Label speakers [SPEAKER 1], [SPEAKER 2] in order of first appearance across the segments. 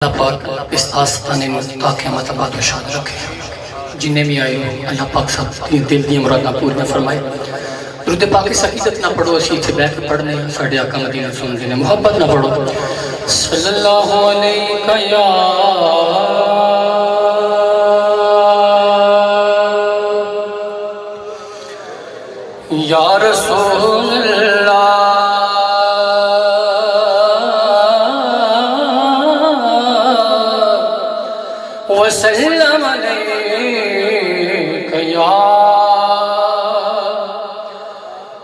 [SPEAKER 1] اللہ پاک اس آستانے میں قیامت آباد و شاد رکھے، جنہیں بھی آئے ہو اللہ پاک سب دل دی مراداں پوریاں فرمائے۔ درود پاک کی سکیدت نہ پڑھو، اسی اتھے بیٹھ کے پڑھنے ساڑھے آقا مدینہ سن دینے، محبت نہ پڑھو۔ صلی اللہ علیہ یا رسول اللہ وسلم علیک یا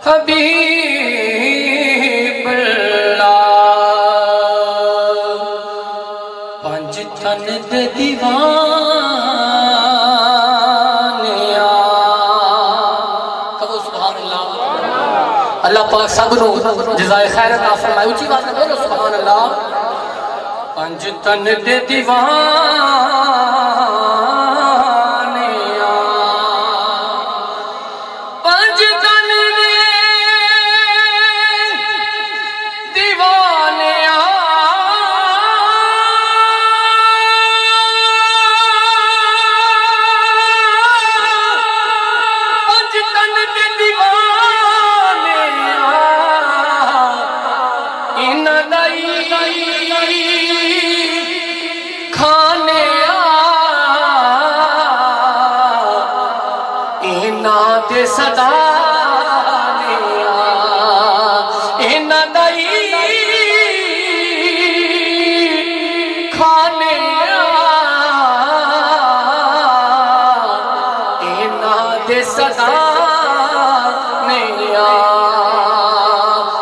[SPEAKER 1] حبیب اللہ، پانچ تن دے دیوانیاں، کہو سبحان اللہ۔ اللہ پاک سب نو جزائے خیر عطا فرمائے، اونچی بات نہ بولو سبحان اللہ۔ پانچ تن دے دیوانیاں، پانچ تن دے دیوانیاں، پانچ تن دے دیوانیاں، انہاں دائی کھانے اینا دے صدانے اینا دائی کھانے اینا دے صدانے۔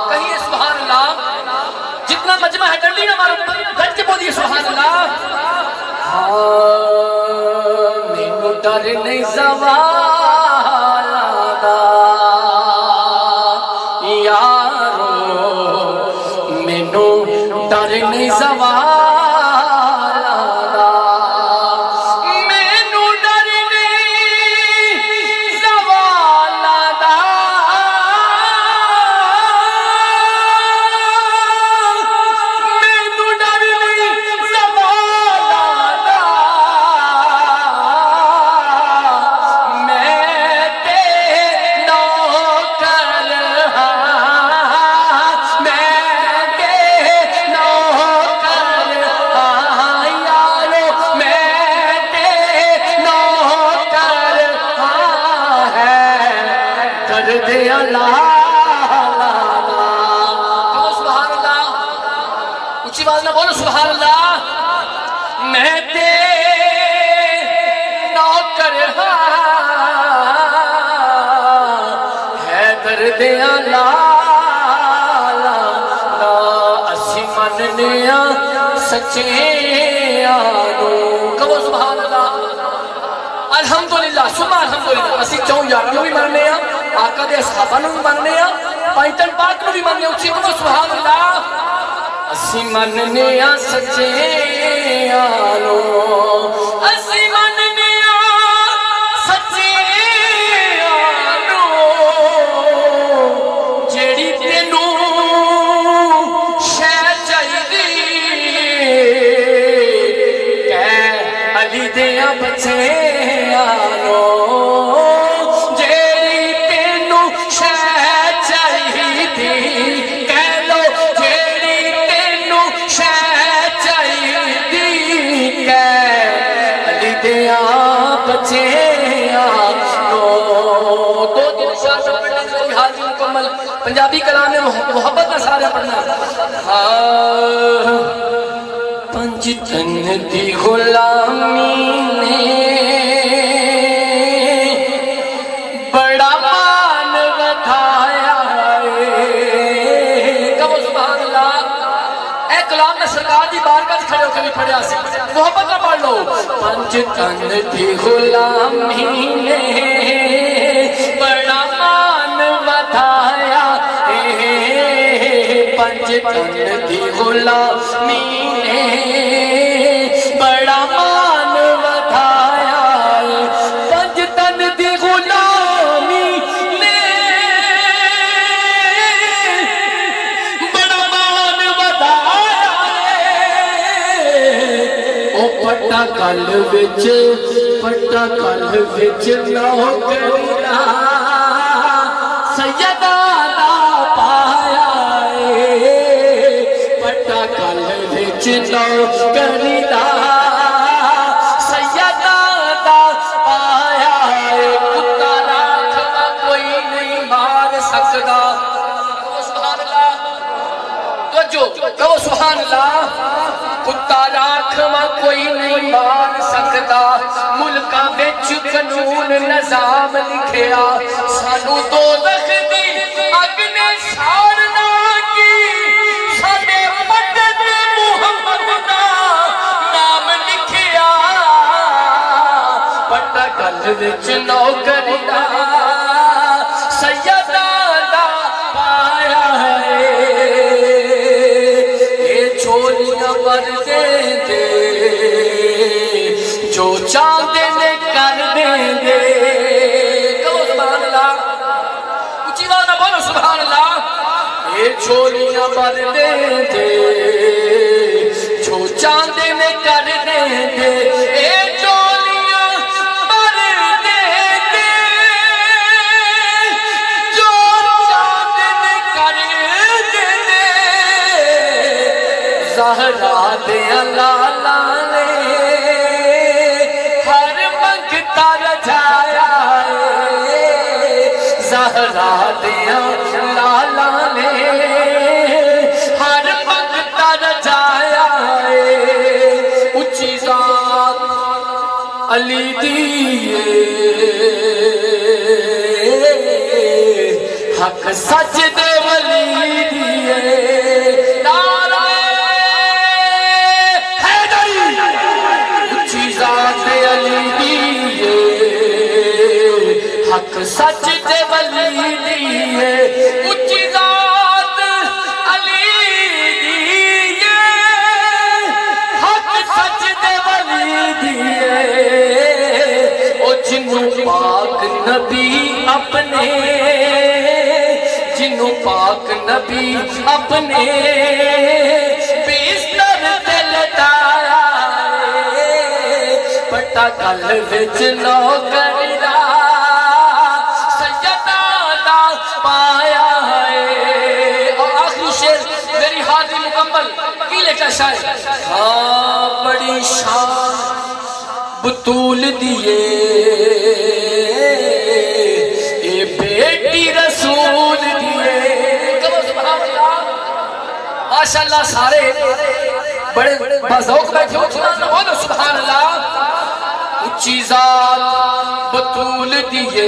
[SPEAKER 1] کہیے سبحان اللہ، جتنا مجمع ہے ڈنڈی نہ مارو، گھٹ کے بولیے سبحان اللہ۔ مینو ڈر نہیں زوال دا یارو، مینو ڈر نہیں زوال دا، مینو ڈر نہیں زوال دا، مینو ڈر نہیں زوال دا، میں تے نوکر ہاں، میں تے نوکر ہاں یارو، میں تے نوکر ہاں ہے درد اللہ۔ کہو سبحان اللہ، اونچی بات نہ بولو سبحان اللہ۔ میں تے نوکر ہاں ہے درد اللہ، اسی مننیا سچے آنو، کہو سبحان اللہ۔ الحمدللہ سبحان الحمدللہ، اسی چون یاریوں بھی مننے ہیں، آقا دے صحابہ نو بھی مننے ہیں، پائنٹن پاک نو بھی مننے ہیں، اچھی کہو سبحان اللہ۔ اسی مننیا سچے آنو، اسی مننیا سچے آنو، جیڑی تینو شے چاہیدی کہ علی دیاں بچے آنو، جیڑی تینو شے چاہیدی کہہ لو، جیڑی تینو شے چاہیدی کہ علی دیاں بچے آنو۔ دو دن شاہ سے پڑھنے سے کوئی حاضر مکمل، پنجابی کلام میں محبت نہ سارے پڑھنا۔ پنج تن دی غلامی نے بڑا مان ودھایا ہے، کہو سبحان اللہ۔ اے کلام میں سرکار دی بارگاہ سے کھڑے ہو کے بھی پڑھیا سی، محبت نہ پڑھ لو۔ پنج تن دی غلامی نے بڑا مان ودھایا ہے، پنج تن دی غلامی نے بڑا مان ودھایا ہے، پنج تن دی غلامی نے بڑا مان ودھایا ہے، پٹا کل وچ نوکری دا سیدہ دا پایا ہے پٹا کل وچ نوکری دا سیدہ دا پایا ہے کتا راکھوا کوئی نہیں مار سکدا سبحان اللہ توجہ کہو سبحان اللہ کتا راکھوا کوئی نہیں مار سکتا ملکاں وچ قانون نظام لکھیا سانو دوزخ دی اگ نے سارنا کی ساڈے پٹے تے محمد دا نام لکھیا پٹا کل وچ نوکری دا سیدہ دا پایا ہے چھوڑیاں بر دے دے جو چاندے نے کر دے دے کہو سبحان اللہ اچھی بات نہ بولو سبحان اللہ یہ چھوڑیاں بر دے دے جو چاندے نے کر دے دے اے چھوڑیاں بر دے دے جو چاندے نے کر دے دے زہرا دیا لالا نے ہر منگتا رجایا ہے زہرا دیا لالا نے ہر منگتا رجایا ہے اچھی ذات علی دیئے حق سچ دے ولی دیئے حق سچ دے ولی دیئے اچھی ذات علی دیئے حق سچ دے ولی دیئے او جنوں پاک نبی اپنے جنوں پاک نبی اپنے بستر تے لٹایا پٹا کل وچ نوکری دا سیدہ دا پایا ہے اور آخری شعر میری حاضری مکمل کی لکھا شاعر ہاں بڑی شان بطول دیئے اے بیٹی رسول دیئے کہو سبحان اللہ ماشاءاللہ سارے بڑے بازوق بیٹھے ہو بولو سبحان اللہ اچھی ذات بطول دیئے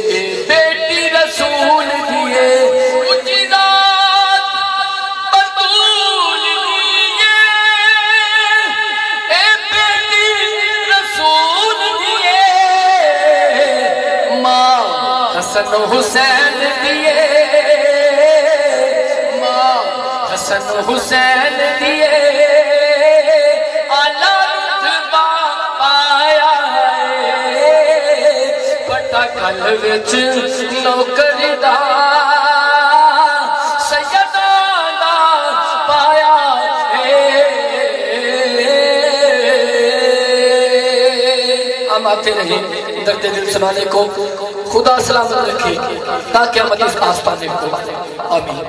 [SPEAKER 1] اے بیٹی رسول دیئے اچھی ذات بطول دیئے اے بیٹی رسول دیئے ماں حسن و حسین دیئے ماں حسن و حسین دیئے کل وچ نوکری دا سیدہ دا پایا ہم آتے رہے درد دل سنانے کو خدا سلامت رکھے تاکہ ہم اس آس پانے کو آمین